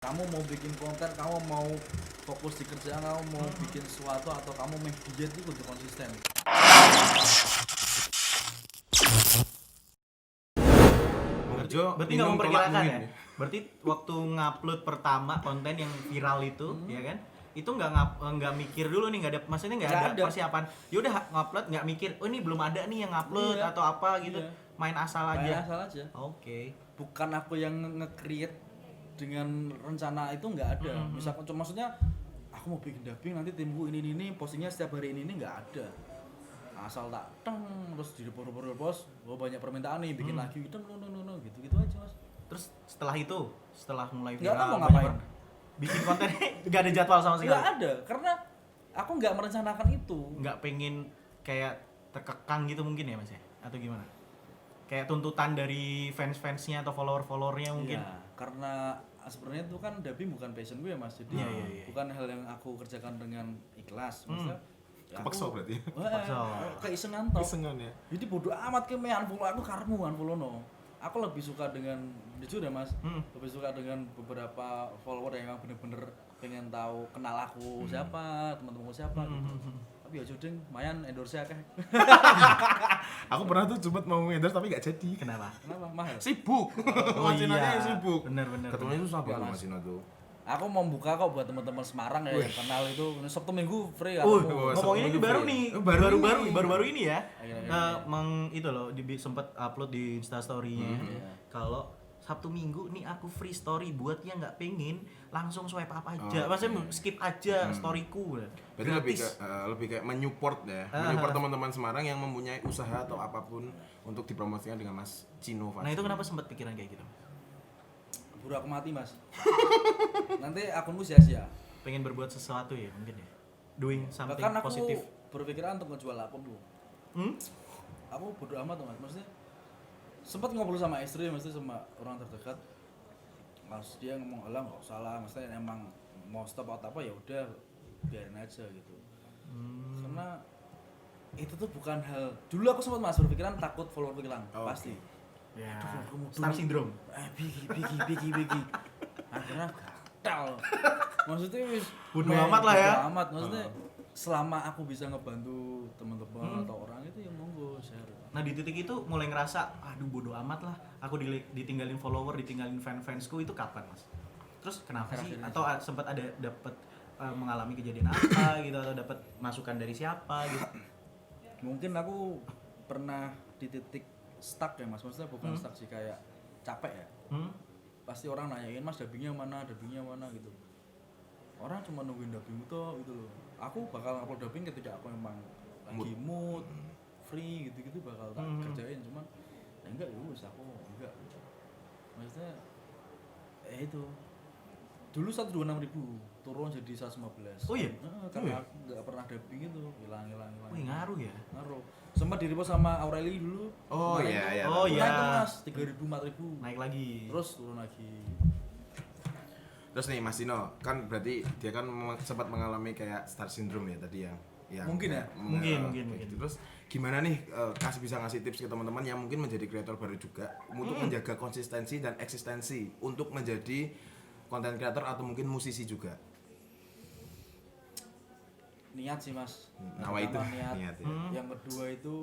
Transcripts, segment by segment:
Kamu mau bikin konten, kamu mau fokus di kerjaan, kamu mau bikin sesuatu atau kamu mau diet itu kudu konsisten. Berarti nggak memperkirakan ya? Berarti waktu ngupload pertama konten yang viral itu, ya kan? Itu nggak mikir dulu nih, nggak ada, maksudnya nggak ada persiapan. Ya udah ngupload nggak mikir, oh ini belum ada nih yang ngupload atau apa gitu. Main asal aja. Main asal aja. Oke. Bukan aku yang nge-create dengan rencana itu nggak ada. Misalkan maksudnya aku mau bikin dubbing nanti timku ini postingnya setiap hari ini nggak ada. Asal tak teng terus di bos banyak permintaan nih bikin lagi gitu gitu aja mas. Terus setelah mulai nggak tahu viral mau ngapain bikin konten nggak ada jadwal sama sekali. Nggak ada karena aku nggak merencanakan itu. Nggak pengen kayak terkekang gitu mungkin ya mas ya, atau gimana? Kayak tuntutan dari fans-fansnya atau follower-followernya mungkin. Ya, karena sebenarnya itu kan dubbing bukan passion gue ya mas, jadi bukan hal yang aku kerjakan dengan ikhlas. Maksudnya kepaksa berarti. Keisengan toh. Isengan ya. Jadi bodoh amat ke me unfollow aku karmu unfollow no. Aku lebih suka dengan jujur ya mas, lebih suka dengan beberapa follower yang bener-bener pengen tahu kenal aku siapa, teman-temanku siapa gitu. Tapi ya judeng, mayan endorse akeh. Aku pernah tuh sempat mau endorse tapi gak jadi. Kenapa? Kenapa mahal? Sibuk. Mas Ino aja yang sibuk. Bener. Ketemunya susah Iya, banget Mas. Mas Ino tuh. Aku mau buka kok buat teman-teman Semarang ya yang kenal itu Sabtu Minggu free kan. Ngomongin ini baru nih, baru ini ya. Iya. Itu loh sempat upload di Instastory-nya. Kalau Sabtu Minggu nih aku free story buat yang nggak pengen langsung swipe apa aja, maksudnya skip aja storyku. Berarti lebih kayak menyupport ya, menyupport teman-teman Semarang yang mempunyai usaha atau apapun untuk dipromosikan dengan Mas Cino. Nah itu kenapa sempat pikiran kayak gitu? Buru aku mati mas. Nanti akunku sia-sia. Pengen berbuat sesuatu ya mungkin ya, doing something Bahkan aku positif. berpikiran untuk ngejual akun dulu. Aku bodo amat tuh mas, maksudnya sempat ngobrol sama istri, maksudnya sama orang terdekat. Mas dia ngomong alah nggak salah, maksudnya emang mau stop atau apa ya udah biarin aja gitu. Karena itu tuh bukan hal. Dulu aku sempat mas berpikiran takut follower hilang pasti. Ya, Aduh, star syndrome. Bigi. Akhirnya gatal. Maksudnya wis Bodo amat lah ya. Bodo amat, maksudnya selama aku bisa ngebantu teman-teman atau orang itu ya monggo share. Nah di titik itu mulai ngerasa, aduh bodo amat lah, aku ditinggalin follower, ditinggalin fansku itu kapan mas? Terus kenapa sih? Atau sempat ada dapat mengalami kejadian apa gitu, atau dapat masukan dari siapa gitu? Mungkin aku pernah di titik stuck ya mas, maksudnya bukan stuck sih, kayak capek ya. Pasti orang nanyain mas dubbingnya mana gitu. Orang cuma nungguin dubbing itu gitu loh. Aku bakal upload dubbing ketika aku memang lagi mood, free gitu-gitu bakal tak kerjain, cuman ya enggak ya wis aku enggak. Maksudnya itu dulu 126.000 turun jadi 115. Oh iya? Karena aku nggak pernah dubbing itu hilang. Wih ngaruh ya? Ngaruh. Sempat di-repost sama Aureli dulu. Oh Kemarin iya, tuh iya. naik tuh mas 3.000 4.000 Naik lagi. terus turun lagi. Terus nih Mas Dino, kan berarti dia kan sempat mengalami kayak star syndrome ya tadi yang Mungkin ya? Mungkin. gitu. Terus gimana nih bisa ngasih tips ke teman-teman yang mungkin menjadi kreator baru juga untuk menjaga konsistensi dan eksistensi untuk menjadi konten kreator atau mungkin musisi juga? Niat sih mas. Nawa itu Niat ya. Yang kedua itu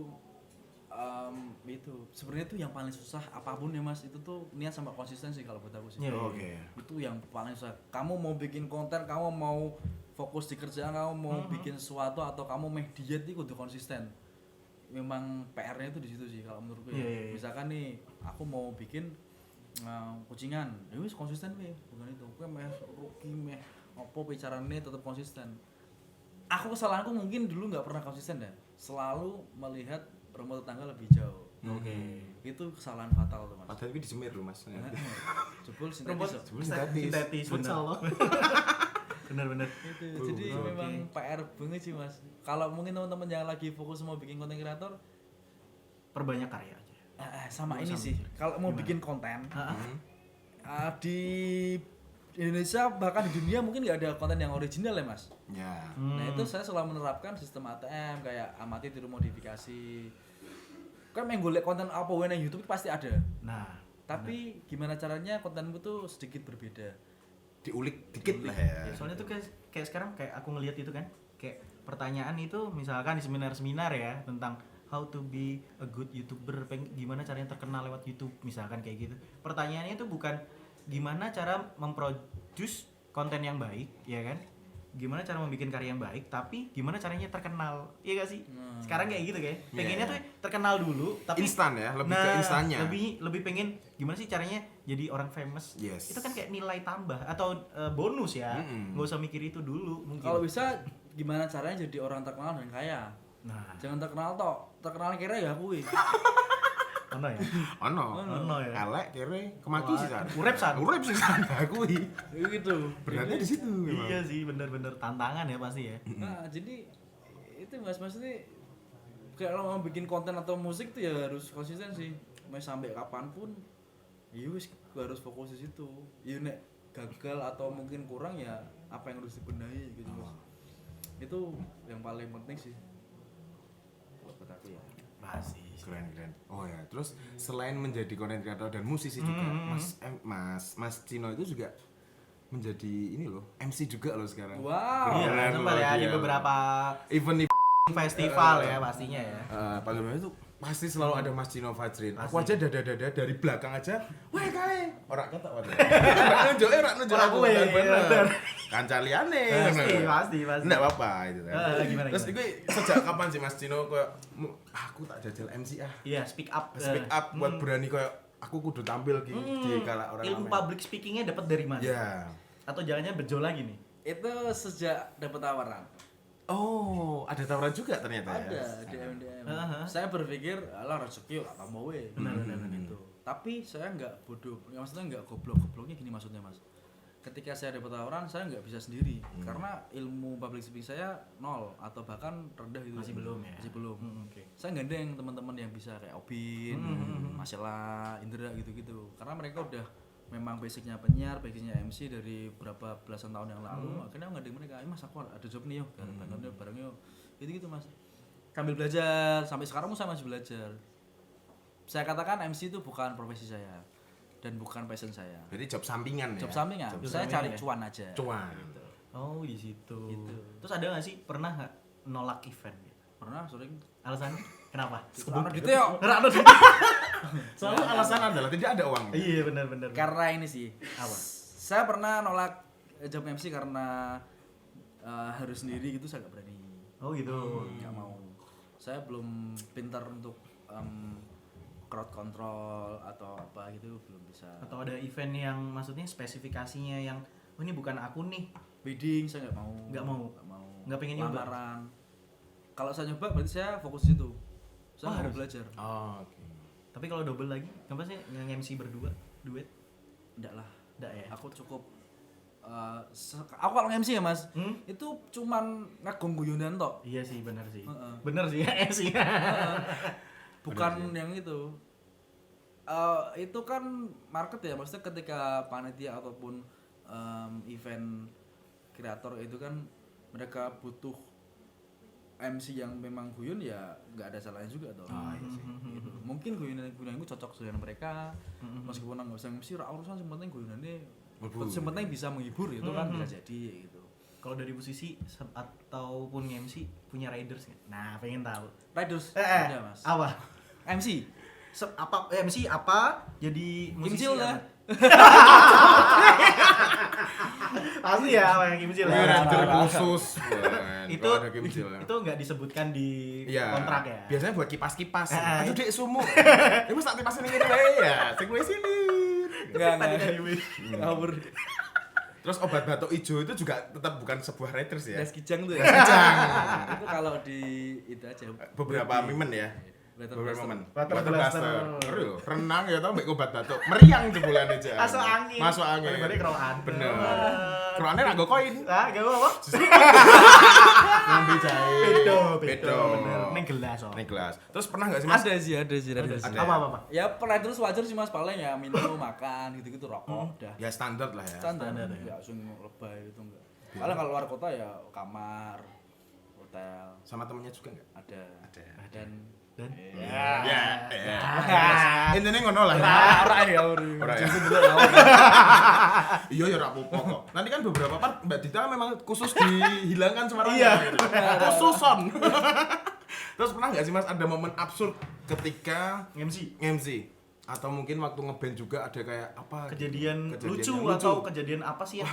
sebenarnya itu yang paling susah apapun ya mas, itu tuh niat sama konsistensi kalau buat aku sih. Iya. Oke. Itu yang paling susah. Kamu mau bikin konten, kamu mau fokus di kerjaan, kamu mau bikin sesuatu atau kamu mau diet itu kudu konsisten. Memang PR-nya itu di situ sih kalau menurutku ya. Iya. Misalkan nih aku mau bikin kucingan, ya wis konsisten weh, bukan itu. Kowe meh rugi meh opo bicarane tetap konsisten. Aku kesalahanku mungkin dulu nggak pernah konsisten ya. Selalu melihat rumah tetangga lebih jauh. Oke. Itu kesalahan fatal tuh mas. Padahal itu disemir loh Mas. Jebul sintetis. Sintetis. Futsal loh. Bener. Itu. Jadi memang PR banget sih mas. Kalau mungkin teman-teman yang lagi fokus mau bikin konten kreator, Perbanyak karya aja. sama ini sih. Kalau mau bikin konten di Indonesia bahkan di dunia mungkin nggak ada konten yang original ya mas. Ya. Nah itu saya selalu menerapkan sistem ATM kayak amati tiru modifikasi. Kan main golek konten apa wae nang YouTube pasti ada. Nah, Tapi gimana caranya kontenmu tuh sedikit berbeda. diulik dikit lah ya. Soalnya tuh kayak sekarang kayak aku ngelihat itu kan, kayak pertanyaan itu misalkan di seminar-seminar ya tentang how to be a good YouTuber, gimana caranya terkenal lewat YouTube misalkan kayak gitu. Pertanyaannya itu bukan gimana cara memproduce konten yang baik, ya kan? Gimana cara membuat karya yang baik, tapi gimana caranya terkenal, iya gak sih? Sekarang kayak gitu kayak, pengennya tuh terkenal dulu, tapi instan ya, lebih ke instannya. Lebih pengen gimana sih caranya jadi orang famous? Yes. Itu kan kayak nilai tambah atau bonus ya, nggak usah mikir itu dulu mungkin. Kalau bisa gimana caranya jadi orang terkenal dan kaya? Nah, Jangan terkenal kira ya kuwi. ono ya. Ono ya. elek kere kemaki sih san. Urip sih san kuwi. Gitu. Berarti di situ memang. Iya sih, bener-bener tantangan ya pasti ya. Nah, jadi itu Mas maksudnya kalau mau bikin konten atau musik tuh ya harus konsisten sih. Mau sampai kapanpun ya wis harus fokus di situ. Ya nek gagal atau mungkin kurang ya apa yang harus dibenahi gitu Mas. Itu yang paling penting sih. Buat aku ya. Pasti. Keren. Oh ya, terus selain menjadi content creator dan musisi juga, Mas Cino itu juga menjadi ini loh, MC juga loh sekarang. Wow. Iya, sempat ya di beberapa event festival ya pastinya ya. Bagaimana itu pasti selalu ada Mas Cino Fajrin. Aku aja dada dari belakang aja. Wah kae. Ora ketok wae. Ora nunjuk aku bener. Kanca liyane. Pasti. Enggak apa-apa itu kan. Gimana? Terus itu sejak kapan sih Mas Cino kayak aku tak jajal MC ah. Iya, speak up Buat berani kayak aku kudu tampil di kala orang ilmu ramai. public speakingnya dapat dari mana? Ya. Atau jangan-jangan berjol lagi nih? Itu sejak dapat tawaran. Oh, ada tawaran juga ternyata ya. Ada DM. Saya berpikir alah rezeki lah tambah we. Benar. Gitu. Tapi saya enggak bodoh. Ya, maksudnya enggak goblok-gobloknya gini maksudnya Mas. Ketika saya dapat tawaran saya enggak bisa sendiri karena ilmu public speaking saya nol atau bahkan rendah itu. Masih belum ya? Masih belum. Oke. Saya gandeng teman-teman yang bisa kayak Obin, Masela, Indra gitu-gitu. Karena mereka udah memang basicnya penyiar, basicnya MC dari berapa belasan tahun yang lalu. Akhirnya ngadeng mereka, Mas aku ada job nih yuk, bareng yuk. Gitu Mas. Sambil belajar, sampai sekarang saya masih belajar. Saya katakan MC itu bukan profesi saya dan bukan passion saya. Jadi job sampingan ya. Job sampingan. Saya cari cuan aja. Cuan. Gitu. Oh, di situ. Gitu. Terus ada nggak sih pernah nggak nolak event? Pernah sering. Alasannya kenapa? Karena gitu ya. Rano gitu. Selalu alasan adalah tidak ada uang. Iya benar. Karena ini sih. Apa? Saya pernah nolak job MC karena harus sendiri gitu saya nggak berani. Oh gitu. Nggak mau. Saya belum pintar untuk crowd control atau apa gitu belum bisa. Atau ada event yang maksudnya spesifikasinya yang oh ini bukan aku nih. Wedding saya nggak mau. Nggak pengen nyoba. Lamaran. Kalau saya nyoba berarti saya fokus di situ. Saya harus belajar. Oh, oke. Tapi kalau double lagi, kenapa sih nge-MC berdua, duet? Enggak lah. Enggak ya? Aku cukup aku kalau MC ya Mas, itu cuman ngagong guyonan tok. Iya sih, benar sih. Heeh. Benar sih ya, sih. Bukan yang itu. Itu kan market ya, maksudnya ketika panitia ataupun event kreator itu kan mereka butuh MC yang memang guyon ya nggak ada salahnya juga toh. Iya sih. Gitu. Mungkin guyonan itu cocok dengan mereka. Meskipun nggak bisa MC, urusan yang penting guyonannya yang penting bisa menghibur itu kan bisa jadi gitu. Kalau dari musisi ataupun MC punya riders nggak? Nah, pengen tahu. Riders Ada Mas. Apa? MC MC apa? Jadi musisi Kimcil lah. Pasti ya apa yang Kimcil ya. Rider khusus. Itu ada Kimcil. itu nggak disebutkan di Iya. kontrak ya. Biasanya buat kipas-kipas. Aduh dek sumuk. Ibu tak kipasin ini ya. Sing wis ini. Enggak. Ngawur. Terus obat batuk hijau itu juga tetap bukan sebuah riders ya. Res kijang tuh ya. Itu kalau di itu aja. Beberapa momen ya. Beberapa momen. Water blaster. Aduh, renang ya tau mbek obat batuk. Meriang jebulan aja. Masuk angin. Masuk angin. Balik keroan. Bener. Keroannya nggak gue koin. Ah, gak apa-apa. Ngambil jahe. Bedo. Bener. Neng gelas oh. Nih gelas. Terus pernah nggak sih Mas? Ada sih. Ada. Apa? Ya pernah terus wajar sih Mas paling ya minum, makan gitu-gitu rokok udah. Ya standar lah ya. Standar ya. Langsung lebay itu enggak. Paling kalau luar kota ya kamar, hotel Sama temennya juga nggak? ada. Ada. Dan Dan Intine ngono lah. Ora ya ora. Ora ya. Iya ya ora apa-apa kok. Nanti kan beberapa part Mbak Dita memang khusus dihilangkan suaranya. Iya. Gitu. Khususon. Terus pernah nggak sih Mas ada momen absurd ketika MC atau mungkin waktu ngeband juga ada kayak apa kejadian lucu yang atau kejadian apa sih ya?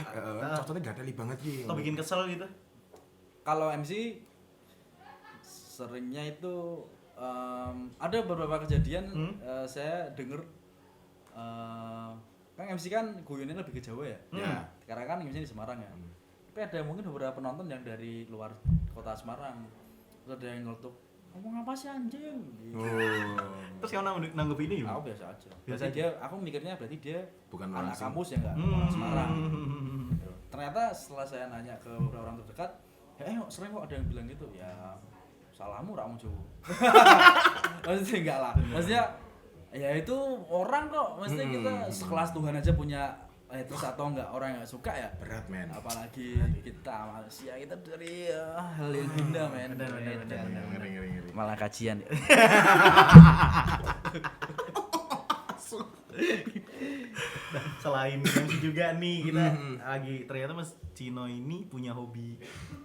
contohnya gak ada banget gitu. Atau bikin kesel gitu? Kalau MC seringnya itu ada beberapa kejadian saya denger kan MC kan guyonnya lebih ke Jawa ya. Karena kan MC di Semarang ya. Tapi ada mungkin beberapa penonton yang dari luar kota Semarang. Terus ada yang ngelutuk, ngomong apa sih anjing? Gitu. Terus yang nanggep ini Aku biasa aja. Biasa dia, aku mikirnya berarti dia Bukan anak orang kampus ya enggak orang Semarang. Gitu. Ternyata setelah saya nanya ke beberapa orang terdekat, sering kok ada yang bilang gitu. Ya salahmu ra Jawa. Maksudnya enggak lah. Maksudnya ya itu orang kok, maksudnya kita sekelas Tuhan aja punya terus atau enggak orang yang enggak suka ya berat men. Apalagi kita manusia, kita dari hal yang indah men. Ngeri. Malah kajian ya. Selain MC juga nih kita lagi ternyata Mas Cino ini punya hobi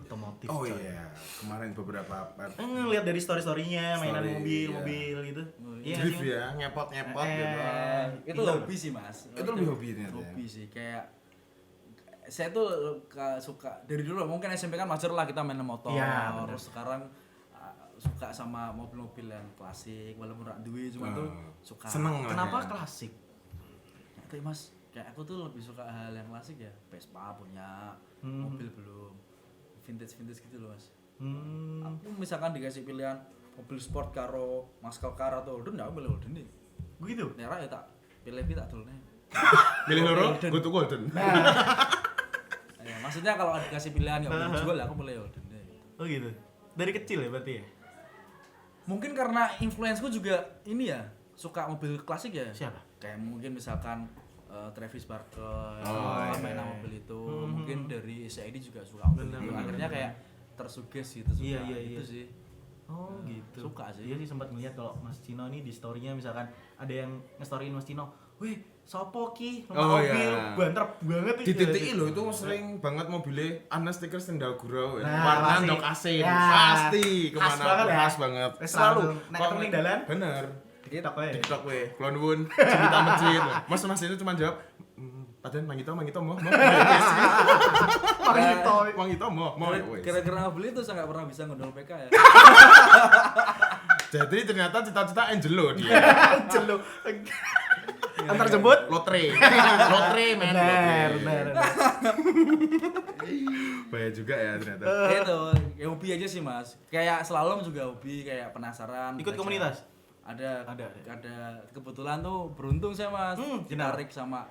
otomotif. Oh coy. iya, kemarin beberapa part Ngeliat dari story-storynya mainan Story, mobil gitu. Iya drift sih, Mas? ya, ngepot gitu. Itu hobi sih mas. Itu lebih hobi ternyata ya? Hobi sih kayak saya tuh suka dari dulu mungkin SMP kan wajar lah kita main motor. Iya, bener. Terus sekarang suka sama mobil-mobil yang klasik walaupun rak duwe cuma tuh suka. Seneng lah Kenapa ya. klasik? Tapi mas kayak aku tuh lebih suka hal yang klasik ya. Vespa punya, mobil belum. Vintage gitu loh mas. Aku misalkan dikasih pilihan mobil sport karo muscle car atau Holden, aku pilih Holden nih. Begitu? Nera ya tak pilih tak dulne. Pilih loro, gue tuh golden. Ya, maksudnya kalau dikasih pilihan nggak boleh jual, aku pilih Holden deh. Oh gitu. Dari kecil ya berarti ya? Mungkin karena influence-ku juga ini ya, suka mobil klasik ya. Siapa? Kayak mungkin misalkan Travis Barker mainan mobil itu, mungkin dari SID juga suka mobil itu. Akhirnya kayak tersugesti gitu suka Iya. itu sih. Oh gitu. Suka sih. Iya sih sempat ngeliat kalau Mas Cino nih di story-nya misalkan ada yang nge-storyin Mas Cino, "Wih, sopo ki numpak mobil banter banget Di titik lo itu sering banget mobilnya ana stiker sendal gurau ya. Nah, Warna pasti. ndok asin. Ya. Pasti Khas kemana banget pun ya. khas banget. Selalu. Nek Kok ketemu ning dalan? Bener. TikTok aja. TikTok we. Kulon nuwun. Cinta masjid. Mas itu cuma jawab Paden mangito mo. Mangito mo. Kira-kira mobil itu saya nggak pernah bisa ngondol PK ya. Jadi ternyata cita-cita Angelo dia. Angelo. Antar jemput? Lotre men. Benar. Bahaya juga ya ternyata. Itu ya hobi aja sih mas. Kayak slalom juga hobi, kayak penasaran. Ikut belajar. komunitas? Ada Ada. Kebetulan tuh beruntung saya mas. gimana? Ditarik sama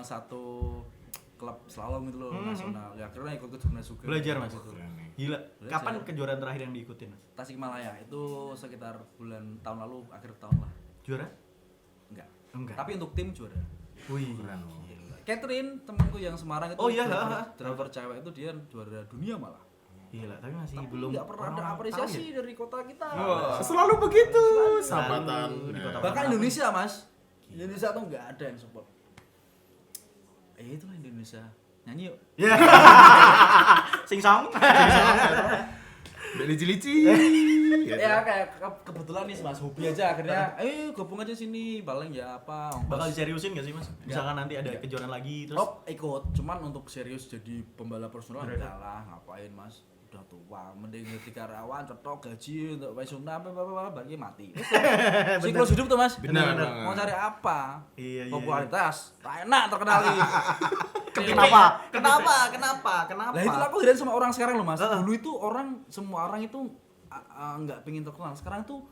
satu klub slalom itu loh nasional. Ya akhirnya ikut jurnas juga. Belajar Mas. Gitu. Gila. Belajar. Kapan kejuaraan terakhir yang diikutin Mas? Tasikmalaya itu sekitar tahun lalu akhir tahun lah. Juara? Enggak. Enggak. Tapi untuk tim juara. Wih. Catherine temanku yang Semarang itu Oh iya, driver cewek itu dia juara dunia malah. Gila, tapi masih Tapi belum nggak pernah ada apresiasi dari kota kita. Selalu begitu. Selalu Sahabatan. di kota- Bahkan Indonesia mas, Indonesia tuh nggak ada yang support. Itulah Indonesia. Nyanyi yuk. Ya. Sing song. Lici-lici. Ya kayak kebetulan nih mas hobi aja akhirnya, gabung aja sini paling ya apa. Bakal diseriusin gak sih Mas? Misalkan nanti ada kejuaraan lagi terus Ikut, cuman untuk serius jadi pembalap personal enggak lah, ngapain mas? Udah tua, mending jadi karyawan, cetok gaji untuk pensiunan apa bagi mati. Siklus hidup tuh mas. Benar. Mau cari apa? Iya. Popularitas, tak enak terkenali. Kenapa? Lah itu aku heran sama orang sekarang loh mas. Dulu itu semua orang itu nggak pengen terkenal. Sekarang tuh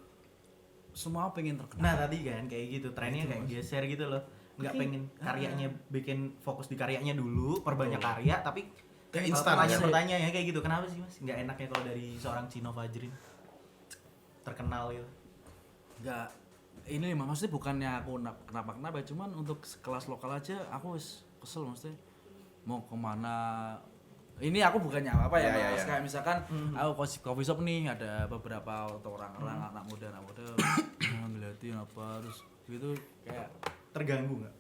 semua pengen terkenal. Nah tadi kan kayak gitu, trennya kayak geser gitu loh. Nggak pengen karyanya bikin fokus di karyanya dulu, perbanyak karya, tapi Kayak kalau instan ya? pertanyaan ya kayak gitu. Kenapa sih Mas? Nggak enaknya kalau dari seorang Cino Fajrin terkenal gitu. Nggak, ini maksudnya bukannya aku kenapa cuman untuk kelas lokal aja aku wis kesel maksudnya mau kemana ini aku bukannya apa ya, Ya, Mas. ya. Kayak misalkan aku coffee shop nih, ada beberapa orang-orang anak muda ngeliatin apa terus gitu kayak Terganggu nggak?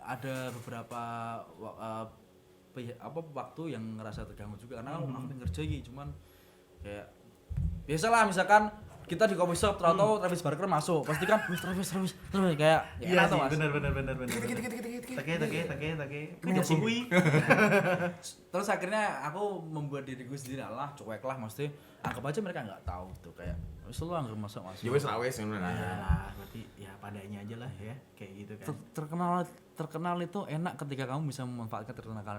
ada beberapa waktu yang ngerasa terganggu juga karena aku pengen kerja gitu, cuman kayak biasalah misalkan kita di coffee shop tahu-tahu Travis Barker masuk pasti kan Travis kayak Iya enak sih, tuh, Mas. benar. Take. Udah sih kui. Terus akhirnya aku membuat diriku sendiri lah cuek lah, mesti anggap aja mereka nggak tahu tuh kayak wis lu anggap masuk Ya wis ra wis ngono Ya lah. lah, berarti ya padanya aja lah ya, kayak gitu kan. terkenal itu enak ketika kamu bisa memanfaatkan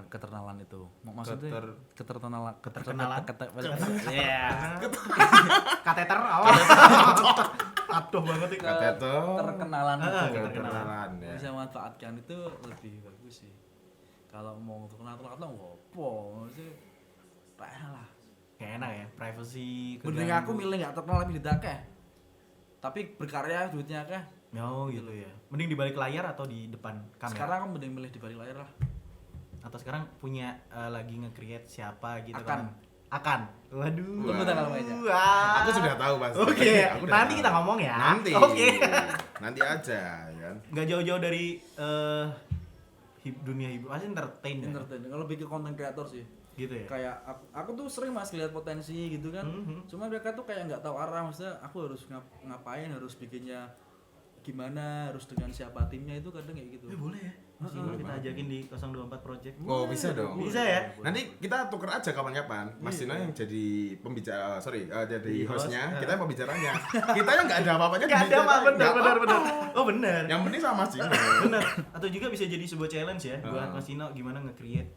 keterkenalan itu. Maksudnya keterkenalan. Iya. Kateter awal. Aduh banget nih. Kateter. Terkenalan itu. Kenalan ya. Bisa memanfaatkan itu lebih bagus sih. Kalau mau terkenal ngopo, maksudnya lah. Kayak enak ya, privacy. Mending aku milih nggak terkenal tapi ditakeh. Tapi berkarya duitnya akeh. Oh gitu ya. Mending di balik layar atau di depan kamera? Sekarang aku mending milih di balik layar lah. Atau sekarang punya lagi nge-create siapa gitu Akan. Akan. Waduh. Tunggu tanggal mainnya. Wah. Aku sudah tahu pasti. Oke. Aku udah Nanti tahu. kita ngomong ya. Nanti. Oke. Nanti aja ya kan. Nggak jauh-jauh dari dunia hiburan, pasti entertain. Ya? Entertain. Kalau lebih ke content creator sih. Gitu ya. Kayak aku tuh sering Mas lihat potensi gitu kan. Cuma mereka tuh kayak nggak tahu arah, maksudnya aku harus ngapain, harus bikinnya gimana, harus dengan siapa timnya itu kadang kayak gitu. Boleh ya. Masih kita ajakin di 024 Project. Oh, bisa dong. Bisa ya? Nanti kita tuker aja kapan-kapan. Mas Dino yang jadi pembicara, jadi hostnya, host. kita yang pembicaranya. Kita yang nggak ada apa-apanya. Nggak ada apa, Nggak benar. Oh benar. Yang penting sama Mas Dino. Benar. Atau juga bisa jadi sebuah challenge ya buat Mas Dino gimana nge-create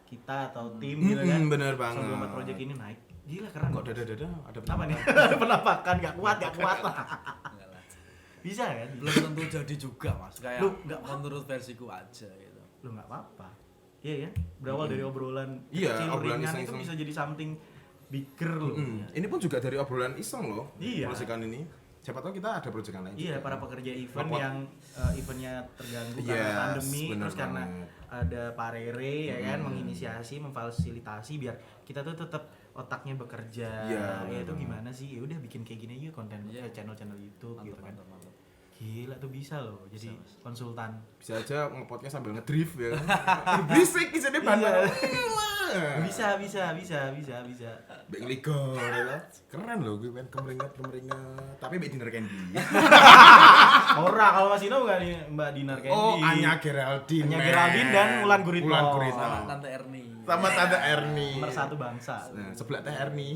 kita atau tim gitu kan. Bener banget. 024 Project ini naik. Gila keren Kok dada-dada ada apa nih? Penampakan gak kuat lah. Enggak lah. Bisa kan? Belum tentu jadi juga Mas. Kayak Lu nggak menurut versiku aja gitu. Lu nggak apa-apa. Iya ya. Berawal dari obrolan Iya, kecil obrolan ringan itu iseng-iseng. bisa jadi something bigger loh. Ini pun juga dari obrolan iseng loh. Iya. Proyekan ini. Siapa tahu kita ada proyekan lain. Iya, juga. para pekerja event Ngepot. yang eventnya terganggu Yes, karena pandemi, bener terus karena banget. ada Pak Rere ya kan menginisiasi, memfasilitasi biar kita tuh tetap otaknya bekerja. Iya, Ya itu bener. gimana sih? Ya udah bikin kayak gini aja konten channel-channel YouTube gitu kan. Mantap. Gila tuh bisa loh jadi konsultan. Bisa aja ngepotnya sambil ngedrift ya. Berisik bisa di bandara. Bisa. Bek ligor ya. Keren loh gue pengen kemeringat. Tapi Mbak Dinner Candy. Ora kalau Mas Dino enggak nih Mbak Dinar Candy. Oh, Anya Geraldine. Anya men. Geraldine dan Wulan Guritno. Wulan Guritno. Sama Tante Erni. Sama Tante Erni. Pemersatu bangsa. Nah, sebelah Teh Erni.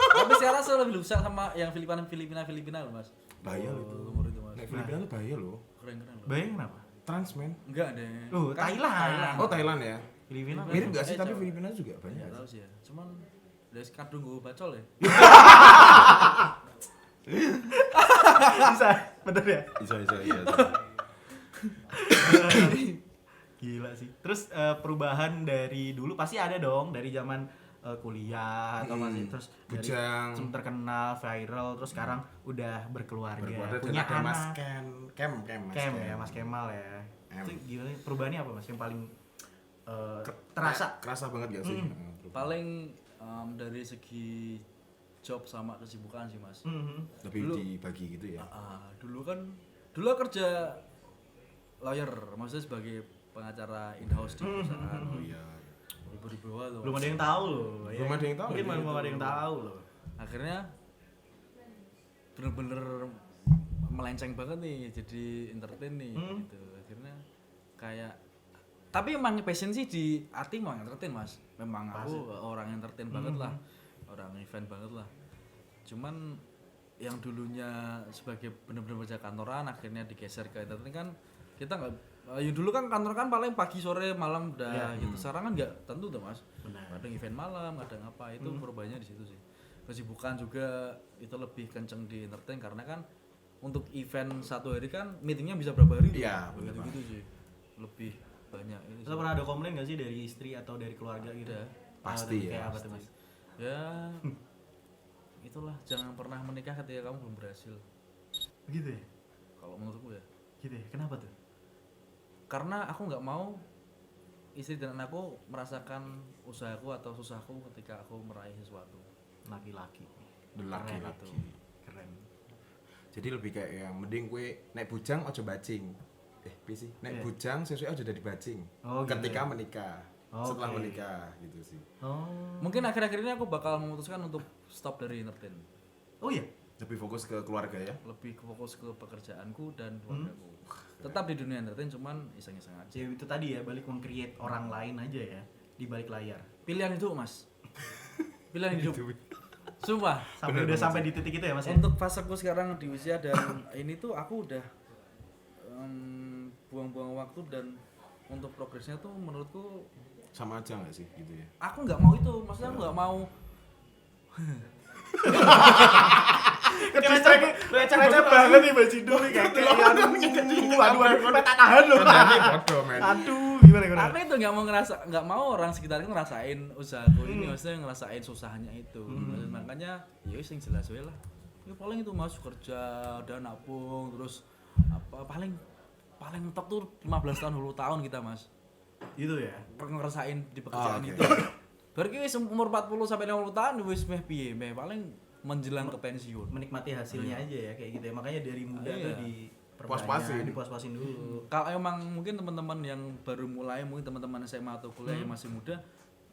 Tapi saya rasa lebih besar sama yang Filipina loh Mas. Bahaya loh itu. Umur itu Mas. Nek Filipina tuh bahaya loh. Keren loh. Bayang kenapa? Trans men. Enggak deh. Loh, Kan Thailand. Oh, Thailand ya. Filipina Mirip gak sih Eh, tapi Jawa. Filipina juga banyak. Enggak tahu sih ya. Cuman dari kadung gue bacol ya. bisa, bener ya? Bisa. Gila sih. Terus perubahan dari dulu pasti ada dong dari zaman kuliah atau masih terus dari Bujang. terkenal viral terus sekarang udah berkeluarga, Berkeluarga punya dan ada Mas anak. Kem Kem ya, Mas Kemal ya. M. Itu gimana? Perubahannya apa Mas yang paling terasa? Kerasa banget gak sih? Paling dari segi job sama kesibukan sih Mas. Lebih Dulu- dibagi gitu ya. Dulu kerja lawyer, maksudnya sebagai pengacara in-house di perusahaan. Oh iya. Ribu-ribu tuh. Belum ada yang tahu loh. ya. Belum ada yang tahu, Mungkin ya. belum ada yang tahu loh. Akhirnya bener-bener melenceng banget nih jadi entertain nih gitu. Akhirnya kayak tapi emang passion sih di hati mau entertain Mas. Memang aku orang entertain banget lah. Orang event banget lah. Cuman yang dulunya sebagai bener-bener kerja kantoran akhirnya digeser ke entertain kan kita nggak ya dulu kan kantor kan paling pagi sore malam udah gitu. Sekarang kan nggak tentu tuh Mas. Kadang event malam, kadang apa itu perubahannya di situ sih. Kesibukan juga itu lebih kenceng di entertain karena kan untuk event satu hari kan meetingnya bisa berapa hari tuh. Iya, bener gitu sih. Lebih banyak ini. Lo pernah ada komplain gak sih dari istri atau dari keluarga gitu? Ada. Pasti Kayak ya, apa tuh Mas? Ya itulah jangan pernah menikah ketika kamu belum berhasil. Gitu ya? Kalau menurutku ya. Gitu ya? Kenapa tuh? Karena aku nggak mau istri dan anakku merasakan usahaku atau susahku ketika aku meraih sesuatu. Laki-laki. Laki-laki. Keren. Jadi lebih kayak yang mending kue naik bujang ojo bajing. Piye sih? Naik bujang sesuai aja dari bajing. Ketika menikah. Setelah menikah gitu sih. Mungkin akhir-akhir ini aku bakal memutuskan untuk stop dari entertain. Oh iya. Lebih fokus ke keluarga ya. Lebih fokus ke pekerjaanku dan keluargaku. Tetap di dunia entertain cuman iseng-iseng aja. Ya itu tadi ya, balik meng-create orang lain aja ya di balik layar. Pilihan hidup, Mas. Pilihan hidup. Sumpah. Sampai di titik itu ya, Mas. Untuk faseku sekarang di usia dan ini tuh aku udah buang-buang waktu dan untuk progresnya tuh menurutku Sama aja nggak sih gitu ya? aku nggak mau itu, maksudnya aku nggak mau Leceh banget nih Mbak Cindo nih kayak aduh tak tahan loh. Aduh, gimana? aku itu nggak mau orang sekitar itu ngerasain usahaku ini, maksudnya ngerasain susahnya itu. Makanya ya wis yang jelas wae lah. Ya paling itu Mas kerja dan nabung terus apa paling mentok tuh 15 tahun 20 tahun kita Mas. Gitu ya. Ngerasain di pekerjaan itu. Baru ki wis umur 40 sampai 50 tahun wis meh piye, meh paling menjelang ke pensiun. Menikmati hasilnya aja ya kayak gitu ya. Makanya dari muda tuh dipuas-puasin dulu. Kalau emang mungkin teman-teman yang baru mulai, mungkin teman-teman SMA atau kuliah yang masih muda,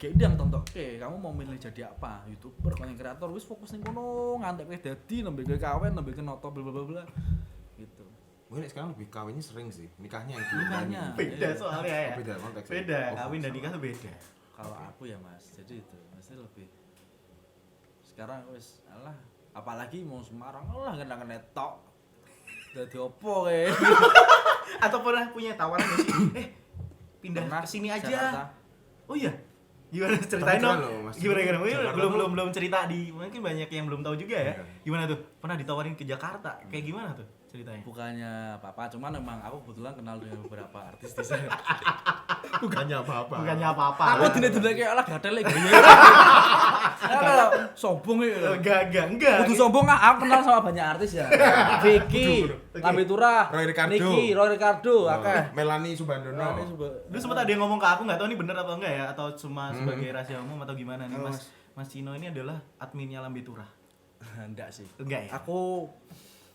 kayak idang tontok, kamu mau milih jadi apa? YouTuber, konten kreator, wis fokus ning kono, ngantek wis dadi, nembe kowe kawin, nembe noto bla bla bla. Gitu. Mungkin sekarang lebih kawinnya sering sih, nikahnya itu. Nikahnya. Beda soalnya ya. Beda konteks. Beda, kawin dan nikah tuh beda. Kalau aku ya Mas, jadi itu, maksudnya lebih sekarang wis alah, apalagi mau Semarang lah kena tok. Dadi opo kae? Atau pernah punya tawaran gak sih? Pindah ke sini aja. Jakarta. Oh iya. Gimana ceritain dong? Gimana? Jakarta Belum cerita mungkin banyak yang belum tahu juga ya. Gimana tuh? Pernah ditawarin ke Jakarta? Kayak gimana tuh ceritanya? Bukannya apa-apa, cuman emang aku kebetulan kenal dengan beberapa artis di sana. Bukannya apa-apa. Aku dine-dine kayak lah gatel lagi. Sombong ya. Enggak. Kudu sombong aku kenal sama banyak artis ya. Vicky, Lambe Turah, Roy Ricardo. Niki, Roy Ricardo, akeh. Melanie Subandono. Dulu sempat ada yang ngomong ke aku, nggak tahu ini bener atau enggak ya, atau cuma sebagai rahasia umum atau gimana nih Mas Cino ini adalah adminnya Lambe Turah. Enggak sih. Enggak ya? Aku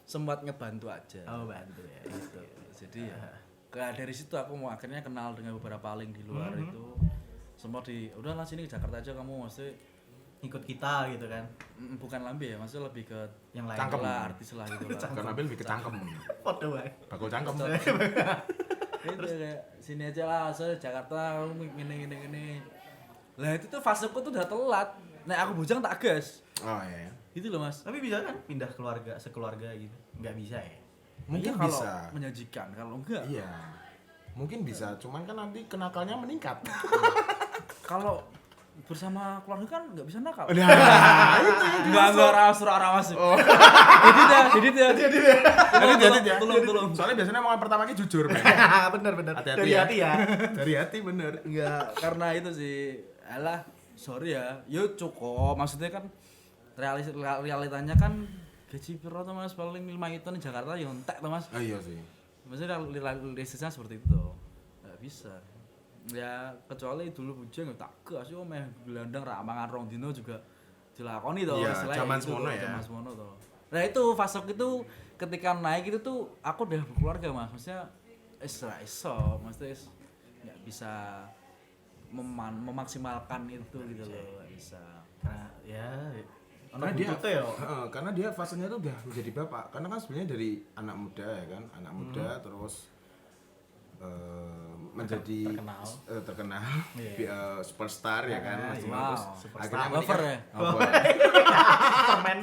sempat ngebantu aja. Oh, bantu ya. Gitu. Jadi ya dari situ aku mau akhirnya kenal dengan beberapa link di luar itu. Sempat udahlah sini ke Jakarta aja kamu, maksudnya Ikut kita gitu kan. Bukan Lambe ya, maksudnya lebih ke Yang lain. Cangkem lah, artis lah gitu lah. Karena lebih ke cangkem. Foto bae. Bakul cangkem. Itu kayak sini aja lah, saya Jakarta gini. Lah itu tuh faseku tuh udah telat. Nek aku bujang tak gas. Oh iya. Gitu loh Mas. Tapi bisa kan pindah sekeluarga gitu? Nggak bisa ya? Mungkin Iya, bisa. kalau menyajikan, kalau enggak. Iya. Mungkin bisa, cuman kan nanti kenakalnya meningkat. Kalau bersama keluarga kan nggak bisa nakal. Nah, Enggak rawas. Jadi dia. Tolong. Soalnya biasanya omongan pertama ini jujur, men. Bener. Hati-hati Dari ya. hati ya. Dari hati bener. Enggak, karena itu sih. Alah, sorry ya. Yo cukup. Maksudnya kan realitanya kan gaji piro tuh Mas, paling 5 juta di Jakarta ya entek tuh Mas. Oh iya sih. Maksudnya realisasinya seperti itu tuh. Enggak bisa. Ya kecuali dulu bujang ya tak gas yo meh gelandang ra mangan rong dino juga dilakoni to Iya, istilahnya zaman itu semono tuh, ya. zaman semono to. Nah itu fase itu ketika naik itu tuh aku udah berkeluarga Mas, maksudnya iso maksudnya nggak bisa memaksimalkan itu gitu loh, nggak bisa. Nah, ya. Karena dia fasenya tuh udah menjadi bapak. Karena kan sebenarnya dari anak muda ya kan, anak muda terus menjadi terkenal superstar ya kan, Mas Cino. Terus akhirnya Lover ya. Superman.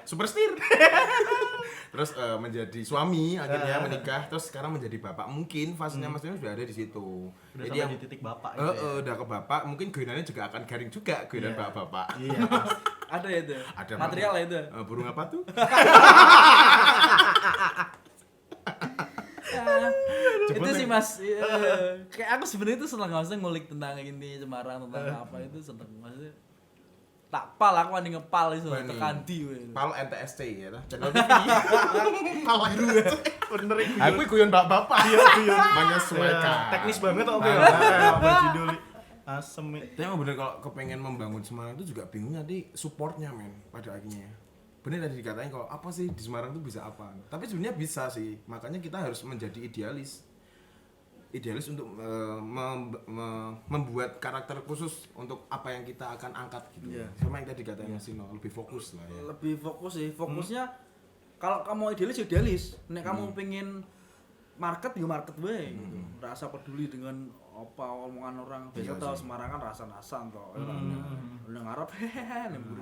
Superstar. Terus menjadi suami, akhirnya menikah, terus sekarang menjadi bapak. Mungkin fasenya Mas Cino sudah ada di situ. Udah Jadi sampai yang di titik bapak itu ya. udah ke bapak, mungkin goinannya juga akan garing juga, goinan bapak-bapak. Iya. Ada ya itu. Ada material ya itu. Burung apa tuh? Itu sih Mas, kayak aku sebenarnya itu seneng maksudnya ngulik tentang ini Semarang tentang apa itu seneng maksudnya Tak pal aku wani ngepal iso Wani. tekan ndi kowe. Pal NTSC ya ta. Channel Pal biru ya. Bener iki. Aku guyon bapak. Iya, guyon. Menyesuaikan. Teknis banget kok kowe. Baju dulu. Asem. Tapi emang bener kalau kepengen membangun Semarang itu juga bingung nanti supportnya men pada akhirnya. Bener tadi dikatain kalau apa sih di Semarang itu bisa apa. Tapi sebenarnya bisa sih. Makanya kita harus menjadi idealis untuk membuat karakter khusus untuk apa yang kita akan angkat gitu. Iya. Sama yang tadi dikatain Mas Sino, lebih fokus lah ya. Lebih fokus sih. Fokusnya kalau kamu idealis ya idealis. Nek kamu pengen market ya market wae gitu. Rasa peduli dengan apa omongan orang. Biasa tau Semarang kan rasa-rasan toh. Nek ngarep hehehe nek mburi.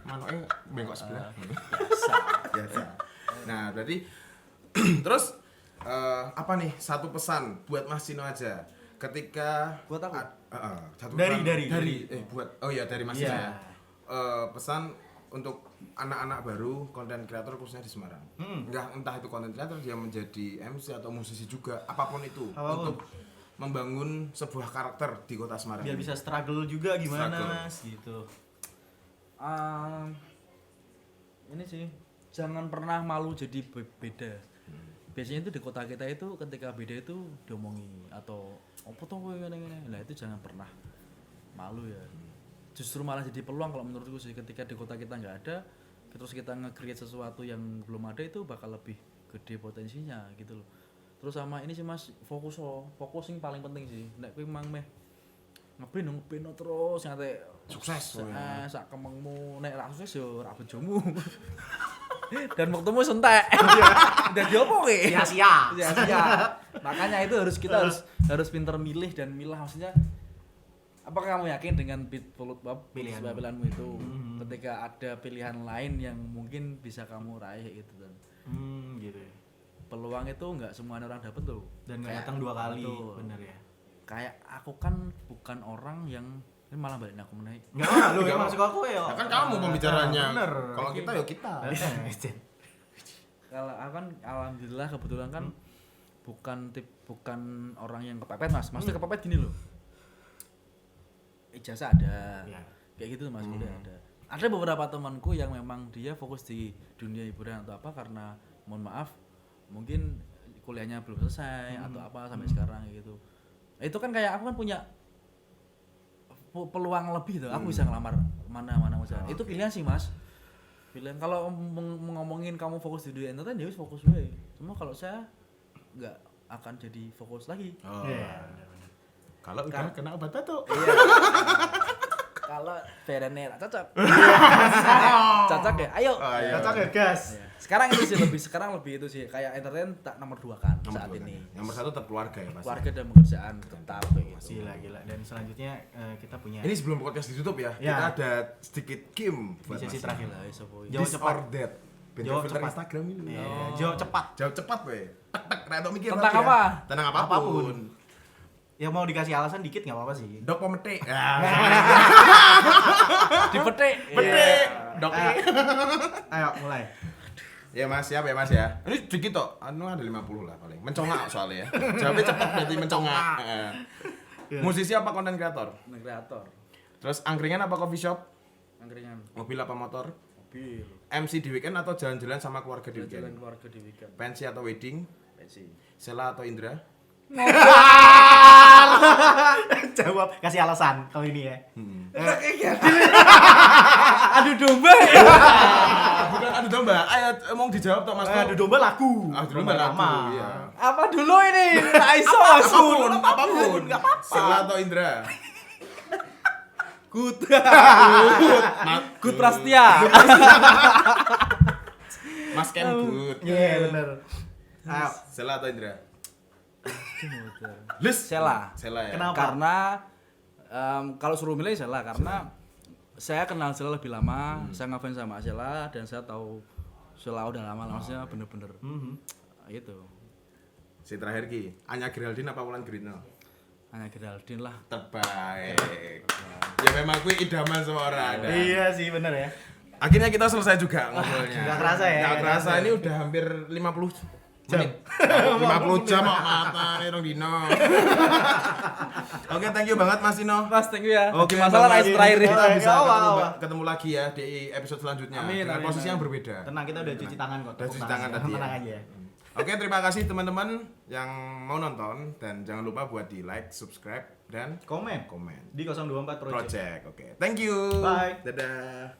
Manoke bengkok sebelah. Biasa. Nah, berarti terus apa nih satu pesan buat Mas Sino aja ketika Buat aku? satu Dari- pesan dari. buat dari Mas Sino ya. Pesan untuk anak-anak baru konten kreator khususnya di Semarang. Entah itu konten kreator dia menjadi MC atau musisi juga apapun itu untuk membangun sebuah karakter di kota Semarang. Biar ini. bisa struggle juga gimana Struggle. Mas gitu. Ini sih jangan pernah malu jadi beda. Biasanya itu di kota kita itu ketika beda itu diomongi atau apa tuh kowe ngene-ngene. Nah, itu jangan pernah malu ya. Justru malah jadi peluang kalau menurutku sih ketika di kota kita nggak ada terus kita nge-create sesuatu yang belum ada itu bakal lebih gede potensinya gitu loh. Terus sama ini sih Mas, fokus yang paling penting sih. Nek kowe mang meh ngebeno terus ngate Sukses. sak kemengmu nek ra sukses yo ra bojomu. Dan waktumu sentek. Dadi opo kowe? Sia-sia. Sia-sia. Makanya itu kita harus pintar milih dan milah maksudnya apakah kamu yakin dengan pilihanmu itu ketika ada pilihan lain yang mungkin bisa kamu raih gitu kan. Gitu ya. Peluang itu enggak semua orang dapat loh. Dan nggak Kayak- datang 2 kali, betul. bener ya. Kayak aku kan bukan orang yang ini malah balikin aku menaik. Enggak, lu yang masuk aku ya. Ya kan kamu pembicaranya. Bener. Kalau kita ya kita. Kalau aku kan alhamdulillah kebetulan kan bukan orang yang kepepet Mas. Maksudnya kepepet gini loh. Ijazah ada. Ya. Kayak gitu Mas, udah ada. Ada beberapa temanku yang memang dia fokus di dunia hiburan atau apa karena mohon maaf mungkin kuliahnya belum selesai atau apa sampai sekarang gitu. Itu kan kayak aku kan punya peluang lebih tuh. Aku bisa ngelamar mana-mana usaha. Itu pilihan sih Mas. Pilihan kalau ngomongin kamu fokus di dunia entertain ya wis fokus wae. Cuma kalau saya nggak akan jadi fokus lagi. Oh. Iya. Kalau udah kena obat batuk. Iya. Kalau Verene ra cocok. Cocok ya? Ayo. Oh, iya. Cocok ya, gas. Iya. Sekarang lebih itu sih kayak entertain tak nomor 2 kan saat ini. Nomor 1 tetap keluarga ya pasti. Keluarga dan pekerjaan tetap kayak gitu. Gila. Dan selanjutnya kita punya Ini sebelum podcast ditutup ya, Ya. kita ada sedikit game di buat sesi Mas. terakhir. Lah iso boy. Jawab This cepat. or that. Band Jawab filter cepat. Instagram ini. Iya, jawab cepat. Jawab cepat we. Tek retok mikir. Tentang tapi ya. apa? Tentang Apapun. apapun. Ya mau dikasih alasan dikit nggak apa-apa sih. Dok pemetik. Dipetik. Petik. Dok. Ayo mulai. Ya Mas, siap ya Mas ya. Ini sedikit toh. Anu ada 50 lah paling. Mencongak soalnya ya. Jawabnya cepat berarti mencongak. Musisi apa konten kreator? Kreator. Terus angkringan apa coffee shop? Angkringan. Mobil apa motor? Mobil. MC di weekend atau jalan-jalan sama keluarga di Jalan weekend? keluarga di weekend. Pensi atau wedding? Pensi. Sela atau Indra? Jawab, kasih alasan kalau ini ya. Aduh domba. Bukan adu domba. Ayo mau dijawab toh Mas. Adu domba laku. Adu domba lama. Iya. Apa dulu ini? Aiso Apapun. Enggak apa-apa. Sela atau Indra? Good. Good Prastia. Mas Ken good. Iya, bener. Ayo. Sela atau Indra? Les. Sela. Sela ya. Kenapa? Karena kalau suruh milih Sela karena saya kenal Sela lebih lama, saya ngefans sama Sela dan saya tahu Sela udah lama maksudnya bener-bener itu. Si terakhir ki, Anya Geraldine apa Wulan Guritno? Hanya Geraldine lah. Terbaik. Ya memang gue idaman semua orang. Iya sih, bener ya. Akhirnya kita selesai juga ngobrolnya. Nggak kerasa ya? Nggak kerasa, ini udah hampir 50 menit. 50 jam kok mata nih dong Dino. Oke, thank you banget Mas Tino. Mas, thank you ya. Oke, masalah Bang nice Mali. terakhir Kita ini. bisa Awal. ketemu lagi ya di episode selanjutnya Amin, dengan amin, posisi amin. yang berbeda. Tenang, kita udah cuci tangan kok. Udah cuci tangan tadi. Tenang Ya. aja. Oke, terima kasih teman-teman yang mau nonton dan jangan lupa buat di like, subscribe dan Komen komen. di 024 Project. Project. Oke. Thank you. Bye. Dadah.